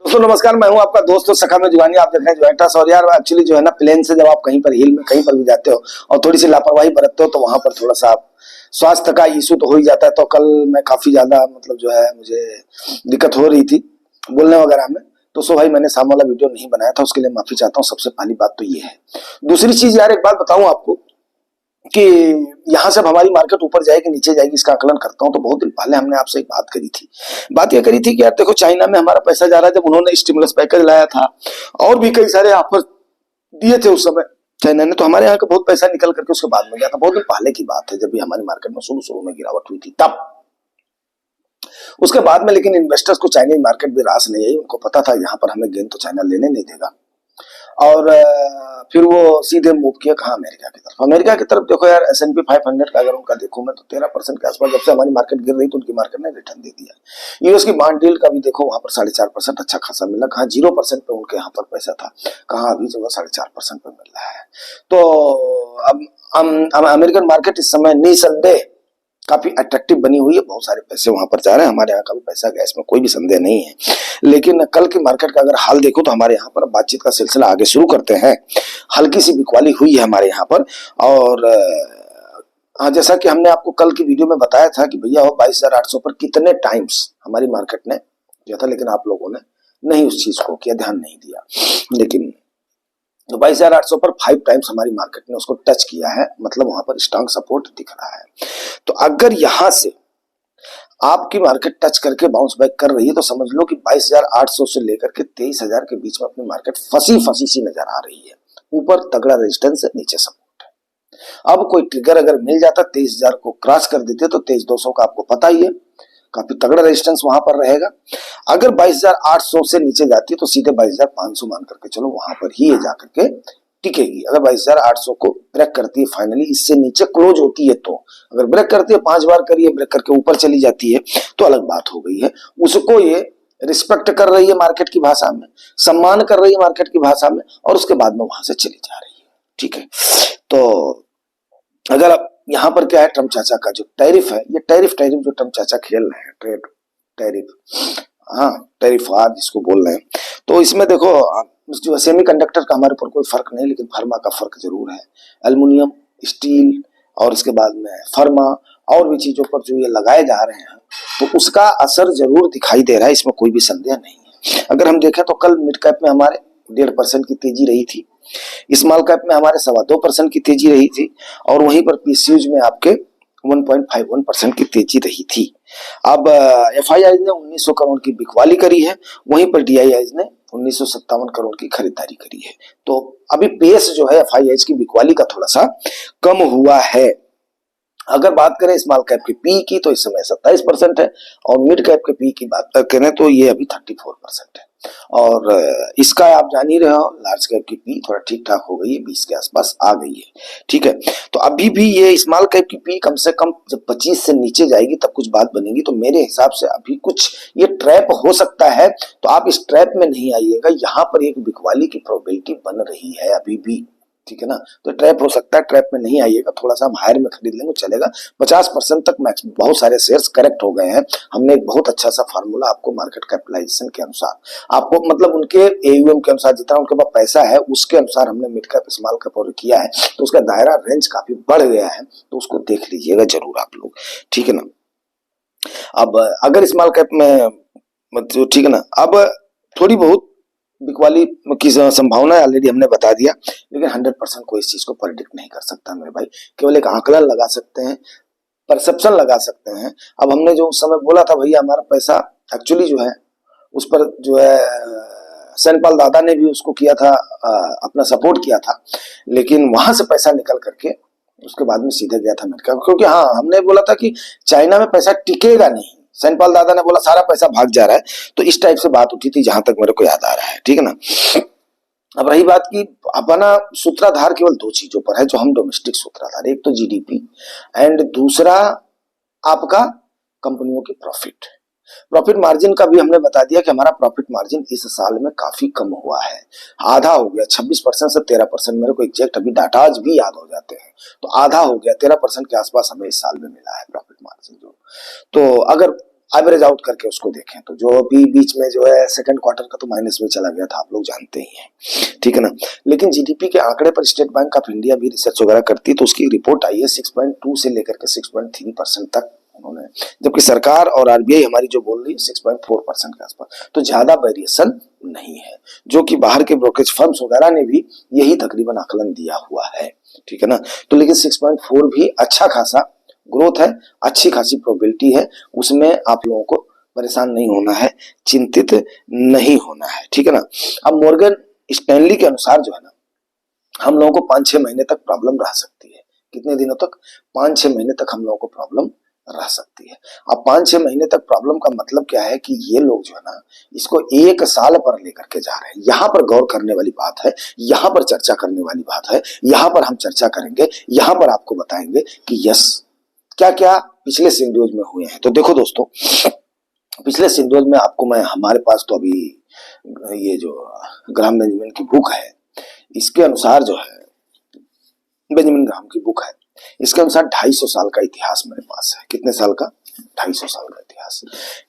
दोस्तों नमस्कार, मैं हूं आपका दोस्त सखा में जुगानी। आप देख रहे हैं ज्वाइंटस। और यार एक्चुअली जो है ना, प्लेन से जब आप कहीं पर हिल में कहीं पर भी जाते हो और थोड़ी सी लापरवाही बरतते हो तो वहां पर थोड़ा सा स्वास्थ्य का इशू तो हो ही जाता है। तो कल मैं काफी ज्यादा मतलब जो है मुझे दिक्कत हो रही थी बोलने वगैरह में। तो सो भाई मैंने सामने वाला वीडियो नहीं बनाया था, उसके लिए माफी चाहता हूँ। सबसे पहली बात तो ये है। दूसरी चीज यार, एक बात बताऊं आपको कि यहां से अब हमारी मार्केट ऊपर जाएगी नीचे जाएगी, इसका आकलन करता हूं तो बहुत दिन पहले हमने आपसे एक बात करी थी। बात यह करी थी कि यार देखो, चाइना में हमारा पैसा जा रहा है। जब उन्होंने स्टिमुलस पैकेज लाया था और भी कई सारे ऑफर दिए थे उस समय चाइना ने, तो हमारे यहाँ का बहुत पैसा निकल करके उसके बाद में गया था। बहुत दिन पहले की बात है, जब भी हमारी मार्केट में शुरू शुरू में गिरावट हुई थी तब। उसके बाद में लेकिन इन्वेस्टर्स को चाइनीज मार्केट भी रास नहीं आई। उनको पता था यहाँ पर हमें गेन तो चाइना लेने नहीं देगा। और फिर वो सीधे मूव किया कहा, अमेरिका की तरफ। अमेरिका की तरफ देखो यार, S&P 500 का अगर उनका देखो मैं तो 13% के आसपास, जब से हमारी मार्केट गिर रही तो उनकी मार्केट ने रिटर्न दे दिया। यूएस की बॉन्ड डील का भी देखो, वहां पर 4.5% अच्छा खासा मिला। कहा 0% पे उनके यहाँ पर पैसा था, कहा अभी जो 4.5% पे मिल रहा है। तो अब अमेरिकन मार्केट इस समय निसंदेह काफी अट्रैक्टिव बनी हुई है। बहुत सारे पैसे वहां पर जा रहे हैं, हमारे यहाँ का भी पैसा गया, इसमें कोई भी संदेह नहीं है। लेकिन कल की मार्केट का अगर हाल देखो तो हमारे यहाँ पर बातचीत का सिलसिला आगे शुरू करते हैं। हल्की सी बिकवाली हुई है हमारे यहाँ पर। और हाँ, जैसा कि हमने आपको कल की वीडियो में बताया था कि भैया 22,800 पर कितने टाइम्स हमारी मार्केट ने किया था, लेकिन आप लोगों ने नहीं उस चीज को किया, ध्यान नहीं दिया। लेकिन तो 22,800 पर 5 टाइम्स हमारी मार्केट ने उसको टच किया है, मतलब वहां पर स्ट्रांग सपोर्ट दिख रहा है। तो अगर यहां से आपकी मार्केट टच करके बाउंस बैक कर रही है तो समझ लो कि 22,800 से लेकर के 23,000 के बीच में अपनी मार्केट फंसी फंसी सी नजर आ रही है। ऊपर तगड़ा रेजिस्टेंस है, नीचे सपोर्ट है। अब कोई ट्रिगर अगर मिल जाता, 23,000 को क्रॉस कर देते तो 23,200 का आपको पता ही है, काफी तगड़ा रेजिस्टेंस वहां पर रहेगा। अगर 22,800 से नीचे जाती है तो सीधे 22,500 मान करके चलो, वहां पर ही जाकर के टिकेगी। अगर 22,800 को ब्रेक करती है फाइनली, इससे नीचे क्लोज होती है तो, अगर ब्रेक करती है 5 बार करिए, ब्रेक करके ऊपर चली जाती है तो अलग बात हो गई है। उसको ये रिस्पेक्ट कर रही है मार्केट की भाषा में, सम्मान कर रही है मार्केट की भाषा में, और उसके बाद में वहां से चली जा रही है। ठीक है, तो अगर आप यहाँ पर क्या है, ट्रम्प चाचा का जो टैरिफ है, ये टैरिफ जो ट्रम्प चाचा खेल रहे हैं, ट्रेड टैरिफ, हाँ टैरिफ वार जिसको बोल रहे हैं, तो इसमें देखो जो सेमीकंडक्टर का हमारे ऊपर कोई फर्क नहीं, लेकिन फार्मा का फर्क जरूर है। एल्युमिनियम, स्टील और इसके बाद में फार्मा और भी चीजों पर जो ये लगाए जा रहे हैं तो उसका असर जरूर दिखाई दे रहा है, इसमें कोई भी संदेह नहीं है। अगर हम देखें तो कल मिड कैप में हमारे 1.5% की तेजी रही थी, स्मॉल कैप में हमारे 2.25% की तेजी रही थी, और वहीं पर पीसीयूज में आपके 1.51% की तेजी रही थी। अब एफआईआई ने 1900 करोड़ की बिकवाली करी है, वहीं पर डीआईआई ने 1957 करोड़ की खरीदारी करी है। तो अभी पेस जो है एफआईआई की बिकवाली का थोड़ा सा कम हुआ है। अगर बात करें स्मॉल कैप के पी की तो इस समय 27% है, और मिड कैप के पी की बात करें तो ये अभी 34% है। और इसका आप जान ही रहे हो, लार्ज कैप की पी थोड़ा ठीक ठाक हो गई है, 20 के आसपास आ गई है। ठीक है, तो अभी भी ये स्मॉल कैप की पी कम से कम जब 25 से नीचे जाएगी तब कुछ बात बनेगी। तो मेरे हिसाब से अभी कुछ ये ट्रैप हो सकता है, तो आप इस ट्रैप में नहीं आइएगा। यहाँ पर एक बिकवाली की प्रोबेबिलिटी बन रही है अभी भी, ठीक है ना। तो ट्रैप हो सकता है, ट्रैप में नहीं आइएगा। थोड़ा सा हम हायर में खरीद लेंगे चलेगा। 50% तक मैक्स बहुत सारे शेयर्स करेक्ट हो गए हैं। हमने एक बहुत अच्छा सा फार्मूला आपको मार्केट कैपिटलाइजेशन के अनुसार, आपको मतलब उनके एयूएम के अनुसार, जितना उनके पास पैसा है उसके अनुसार हमने मिड कैप स्मॉल कैप और किया है, तो उसका दायरा रेंज काफी बढ़ गया है, तो उसको देख लीजिएगा जरूर आप लोग, ठीक है ना। अब अगर स्मॉल कैप में मतलब, ठीक है ना, अब थोड़ी बहुत बिकवाली की संभावना ऑलरेडी हमने बता दिया, लेकिन 100% कोई इस चीज को प्रेडिक्ट नहीं कर सकता मेरे भाई। केवल एक आंकलन लगा सकते हैं, परसेप्शन लगा सकते हैं। अब हमने जो उस समय बोला था भैया हमारा पैसा एक्चुअली जो है उस पर जो है सैनपाल दादा ने भी उसको किया था, अपना सपोर्ट किया था, लेकिन वहां से पैसा निकल करके उसके बाद में सीधे गया था अमेरिका, क्योंकि हाँ हमने बोला था कि चाइना में पैसा टिकेगा नहीं। सैनपाल दादा ने बोला सारा पैसा भाग जा रहा है, तो इस टाइप से बात उठी थी जहां तक मेरे को याद आ रहा है, ठीक है ना। अब रही बात की अपना सूत्राधार केवल 2 चीजों पर है जो हम डोमेस्टिक सूत्राधार, एक तो जीडीपी एंड दूसरा आपका कंपनियों की प्रॉफिट मार्जिन का भी हमने बता दिया कि हमारा प्रॉफिट मार्जिन इस साल में काफी कम हुआ है, आधा हो गया, 26% से 13%। मेरे को एग्जैक्ट अभी डाटाज भी याद हो जाते हैं, तो आधा हो गया, 13% के आसपास हमें इस साल में मिला है प्रॉफिट मार्जिन जो। तो अगर एवरेज आउट करके उसको देखें तो जो अभी बीच में जो है सेकंड क्वार्टर का तो माइनस में चला गया था, आप लोग जानते ही हैं, ठीक है ना। लेकिन जीडीपी के आंकड़े पर स्टेट बैंक ऑफ इंडिया भी रिसर्च वगैरह करती है, तो उसकी रिपोर्ट आई है 6.2 से लेकर के 6.3% तक उन्होंने, जबकि सरकार और आरबीआई हमारी जो बोल रही है 6.4% के आसपास, तो ज्यादा वेरिएशन नहीं है, जो कि बाहर के ब्रोकरेज फर्म्स वगैरह ने भी यही तकरीबन आकलन दिया हुआ है, ठीक है ना। तो लेकिन 6.4 भी अच्छा खासा ग्रोथ है, अच्छी खासी प्रोबेबिलिटी है, उसमें आप लोगों को परेशान नहीं होना है, चिंतित नहीं होना है, ठीक है ना। अब मॉर्गन स्टैनली के अनुसार जो है ना, हम लोगों को 5-6 महीने तक प्रॉब्लम रह सकती है। कितने दिनों तक? 5-6 महीने तक हम लोगों को प्रॉब्लम रह सकती है। अब 5-6 महीने तक प्रॉब्लम का मतलब क्या है कि ये लोग जो है ना, इसको 1 साल पर लेकर के जा रहे हैं। यहां पर गौर करने वाली बात है, यहां पर चर्चा करने वाली बात है, यहां पर हम चर्चा करेंगे, यहां पर आपको बताएंगे कि यस क्या क्या पिछले सिंड्रोज में हुए हैं। तो देखो दोस्तों, पिछले सिंड्रोज में आपको मैं, हमारे पास तो अभी ये जो ग्राम बेंजामिन की बुक है, इसके अनुसार जो है, बेंजामिन ग्राम की बुक है, इसके अनुसार 250 साल का इतिहास मेरे पास है। कितने साल का? 250 साल का इतिहास,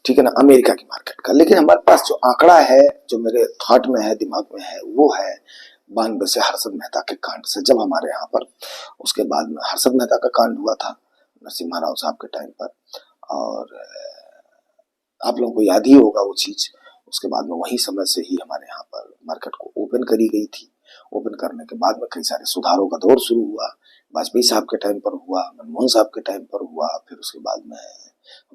ठीक है ना, अमेरिका की मार्केट का। लेकिन हमारे पास जो आंकड़ा है, जो मेरे थॉट में है, दिमाग में है, वो है 92 से हर्षद मेहता के कांड से, जब हमारे यहाँ पर, उसके बाद में हर्षद मेहता का कांड हुआ था नरसिम्हा राव साहब के टाइम पर, और आप लोगों को याद ही होगा वो चीज। उसके बाद में वही समय से ही हमारे यहाँ पर मार्केट को ओपन करी गई थी। ओपन करने के बाद में कई सारे सुधारों का दौर शुरू हुआ, वाजपेयी साहब के टाइम पर हुआ, मनमोहन साहब के टाइम पर हुआ, फिर उसके बाद में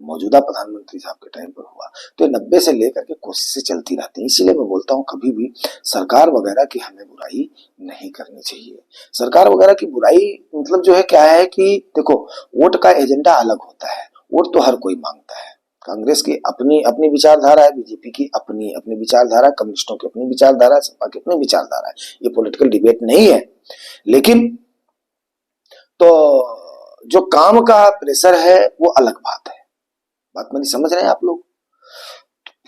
मौजूदा प्रधानमंत्री साहब के टाइम पर हुआ। तो 90 से लेकर के कोशिशें चलती रहती हैं। इसीलिए मैं बोलता हूँ, कभी भी सरकार वगैरह की हमें बुराई नहीं करनी चाहिए। सरकार वगैरह की बुराई मतलब जो है क्या है कि देखो, वोट का एजेंडा अलग होता है, वोट तो हर कोई मांगता है। कांग्रेस की अपनी अपनी विचारधारा है, बीजेपी की अपनी अपनी विचारधारा, कम्युनिस्टों की अपनी विचारधारा, सपा की अपनी विचारधारा है। ये पॉलिटिकल डिबेट नहीं है। लेकिन तो जो काम का प्रेशर है वो अलग बात है। बात मेरी समझ रहे हैं आप लोग?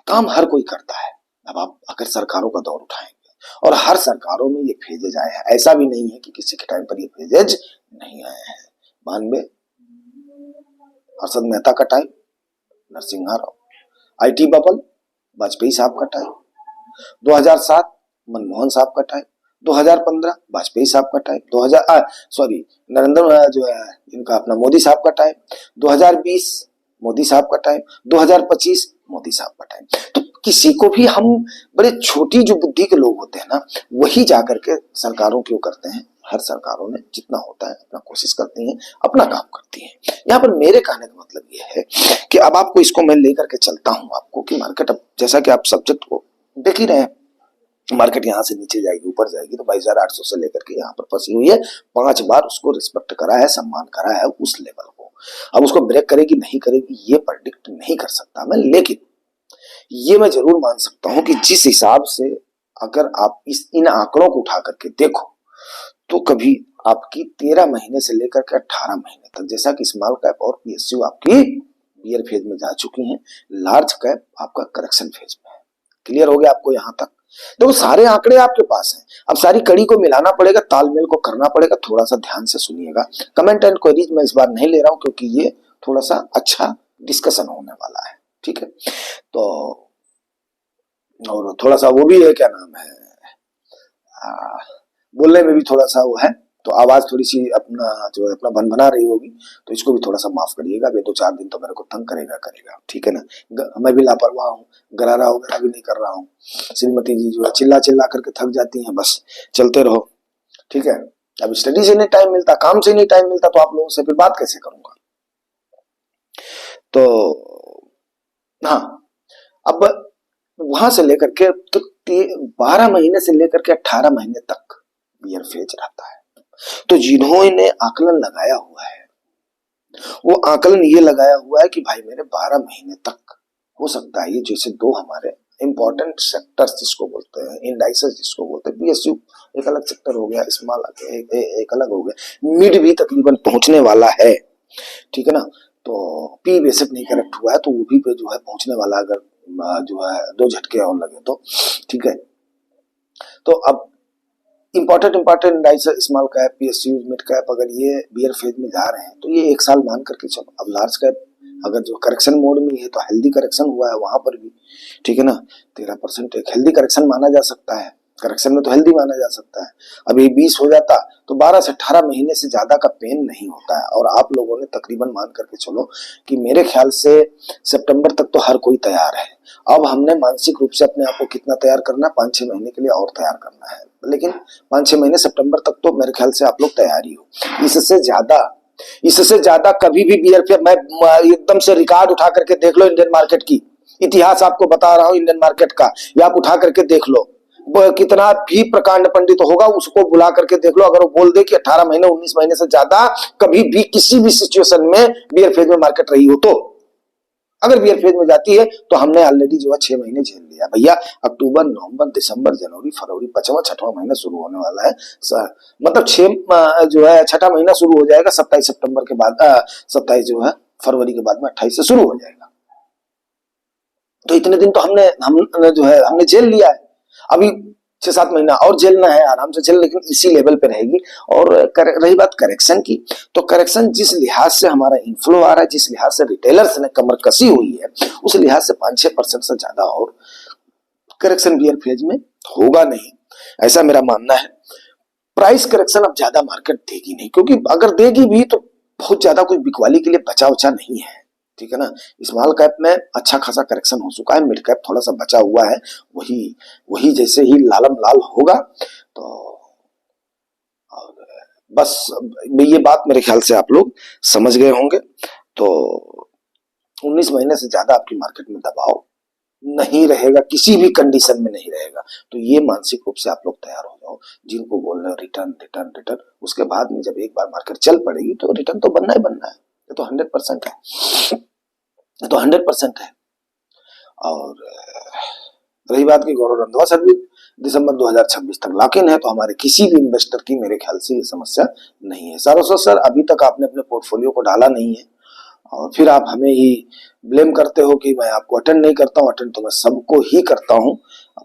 काम हर कोई करता है। अब आप अगर सरकारों का दौर उठाएंगे, और हर सरकारों में ये फेजेज आए हैं, ऐसा भी नहीं है कि किसी के टाइम पर ये फेजेज नहीं आए हैं। 92 हर्षद मेहता का time, Narasimha Rao, IT bubble Vajpayee साहब का टाइम, 2007 मनमोहन साहब का टाइम, 2015 वाजपेयी साहब का टाइम, 2000 सॉरी नरेंद्र जो है इनका अपना मोदी साहब का टाइम, 2020 मोदी साहब का टाइम, 2025 मोदी साहब का टाइम। तो किसी को भी हम, बड़े छोटी जो बुद्धि के लोग होते हैं ना, वही जाकर के सरकारों क्यों करते हैं। हर सरकारों ने जितना होता है अपना कोशिश करती हैं, अपना काम करती हैं। यहाँ पर मेरे कहने का मतलब ये है कि अब आपको इसको मैं लेकर के चलता हूँ आपको कि मार्केट, अब जैसा कि आप सब्जेक्ट को देख ही रहे हैं, मार्केट यहाँ से नीचे जाएगी, ऊपर जाएगी, तो 22,800 से लेकर के यहाँ पर फंसी हुई है। 5 बार उसको रिस्पेक्ट करा है, सम्मान करा है उस लेवल को। अब उसको ब्रेक करेगी नहीं करेगी ये प्रेडिक्ट नहीं कर सकता मैं, लेकिन ये मैं जरूर मान सकता हूं कि जिस हिसाब से अगर आप इन आंकड़ों को उठा करके देखो, तो कभी आपकी 13 महीने से लेकर के 18 महीने तक, जैसा कि स्मॉल कैप और पीएसयू आपकी बियर फेज में जा चुकी हैं, लार्ज कैप आपका करेक्शन फेज में है। क्लियर हो गया आपको यहाँ तक? देखो सारे आंकड़े आपके पास हैं, अब सारी कड़ी को मिलाना पड़ेगा, तालमेल को करना पड़ेगा। थोड़ा सा ध्यान से सुनिएगा। कमेंट एंड क्वेरीज मैं इस बार नहीं ले रहा हूं, क्योंकि ये थोड़ा सा अच्छा डिस्कशन होने वाला है, ठीक है। तो और थोड़ा सा वो भी है, क्या नाम है, बोलने में भी थोड़ा सा वो है, तो आवाज थोड़ी सी अपना जो है अपना भनभना रही होगी, तो इसको भी थोड़ा सा माफ करिएगा। वे 2-4 दिन तो मेरे को तंग करेगा, ठीक है ना। मैं भी लापरवाह हूँ, गरारा वगैरह भी नहीं कर रहा हूँ। श्रीमती जी जो है चिल्ला चिल्ला करके थक जाती हैं, बस चलते रहो, ठीक है। अब स्टडी से नहीं टाइम मिलता, काम से नहीं टाइम मिलता, तो आप लोगों से फिर बात कैसे करूंगा। तो हाँ, अब वहां से लेकर के तो 12 महीने से लेकर के 18 महीने तक बियर फेज रहता है। तो जिन्होंने आकलन लगाया हुआ है, वो आकलन ये लगाया हुआ है कि भाई मेरे 12 महीने तक हो सकता है ये, जैसे 2 हमारे इंपॉर्टेंट सेक्टर्स जिसको बोलते हैं, इंडाइसेस जिसको बोलते हैं, पीएसयू एक अलग सेक्टर हो गया, स्मॉल एक अलग हो गया, मिड भी तकरीबन पहुंचने वाला है, ठीक है ना। तो पी बेसिक नहीं करेक्ट हुआ है, तो वो भी पे जो है पहुंचने वाला, अगर जो है 2 झटके और लगे तो, ठीक है। तो अब important indices, small cap, PSU, mid cap, अगर ये बियर फेज में जा रहे हैं, तो ये 1 साल मान करके चलो। अब लार्ज कैप अगर जो करेक्शन मोड में है तो हेल्दी करेक्शन हुआ है वहां पर भी, ठीक है ना। 13% एक हेल्दी करेक्शन माना जा सकता है, करेक्शन में तो हेल्दी माना जा सकता है। अब ये 20 हो जाता तो 12 से 18 महीने से ज्यादा का पेन नहीं होता है। और आप लोगों ने तकरीबन मान करके चलो कि मेरे ख्याल से सितंबर तक तो हर कोई तैयार है। अब हमने मानसिक रूप से अपने आप को कितना तैयार करना है, 5-6 महीने के लिए और तैयार करना है। लेकिन 5-6 महीने सितंबर तक तो मेरे ख्याल से आप लोग तैयारी हो। इससे ज्यादा कभी भी बियर फेयर, मैं एकदम से रिकॉर्ड उठा करके देख लो इंडियन मार्केट की, इतिहास आपको बता रहा हूं इंडियन मार्केट का, या आप उठा करके देख लो। कितना भी प्रकांड पंडित होगा उसको बुला करके देख लो, अगर वो बोल दे कि 18 महीने 19 महीने से ज्यादा कभी भी किसी भी सिचुएशन में बियर फेज में मार्केट रही हो, तो अगर बियर फेज में जाती है तो हमने ऑलरेडी जो है 6 महीने झेल लिया भैया। अक्टूबर, नवंबर, दिसंबर, जनवरी, फरवरी, 5वां 6वां महीना शुरू होने वाला है। मतलब 6 जो है 6ठा महीना शुरू हो जाएगा 27 सितंबर के बाद, 27 जो है फरवरी के बाद में 28 से शुरू हो जाएगा। तो इतने दिन तो हमने झेल लिया है। अभी 6-7 महीना और झेलना है, आराम से झेल, लेकिन इसी लेवल पे रहेगी। और रही बात करेक्शन की, तो करेक्शन जिस लिहाज से हमारा इनफ्लो आ रहा है, जिस लिहाज से रिटेलर्स ने कमर कसी हुई है, उस लिहाज से 5-6% से ज्यादा और करेक्शन बियर फेज में होगा नहीं, ऐसा मेरा मानना है। प्राइस करेक्शन अब ज्यादा मार्केट देगी नहीं, क्योंकि अगर देगी भी तो बहुत ज्यादा कोई बिकवाली के लिए बचा उचा नहीं है, ठीक है ना। स्मॉल कैप में अच्छा खासा करेक्शन हो चुका है, मिड कैप थोड़ा सा बचा हुआ है, वही जैसे ही लालम लाल होगा तो, और बस ये बात मेरे ख्याल से आप लोग समझ गए होंगे। तो 19 महीने से ज्यादा आपकी मार्केट में दबाव नहीं रहेगा, किसी भी कंडीशन में नहीं रहेगा। तो ये मानसिक रूप से आप लोग तैयार हो जाओ। जिनको बोल रहे हो रिटर्न रिटर्न रिटर्न, उसके बाद में जब एक बार मार्केट चल पड़ेगी तो रिटर्न तो बनना ही बनना है, ये तो 100% है, ये तो 100% है। और रही बात की गौरव रंधवा सर्विस दिसंबर 2026 तक लॉक इन है, तो हमारे किसी भी इन्वेस्टर की मेरे ख्याल से ये समस्या नहीं है। सर अभी तक आपने अपने पोर्टफोलियो को डाला नहीं है और फिर आप हमें ही ब्लेम करते हो कि मैं आपको अटेंड नहीं करता हूँ। अटेंड तो मैं सबको ही करता हूँ।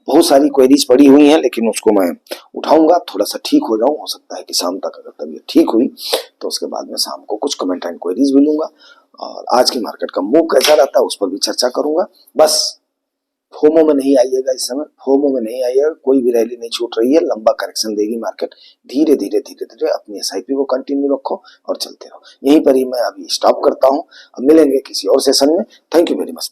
बहुत सारी क्वेरीज पड़ी हुई हैं, लेकिन उसको मैं उठाऊंगा, थोड़ा सा ठीक हो जाऊं। हो सकता है कि शाम तक अगर तबीयत ठीक हुई तो उसके बाद में शाम को कुछ कमेंट एंड क्वेरीज भी लूंगा, और आज की मार्केट का मूव कैसा रहता है उस पर भी चर्चा करूंगा। बस फोमो में नहीं आइएगा, इस समय फोमो में नहीं आइएगा, कोई भी रैली नहीं छूट रही है, लंबा करेक्शन देगी मार्केट। धीरे धीरे धीरे धीरे अपनी एसआईपी को कंटिन्यू रखो और चलते रहो। यहीं पर ही मैं अभी स्टॉप करता हूँ। अब मिलेंगे किसी और सेशन में। Thank you very much.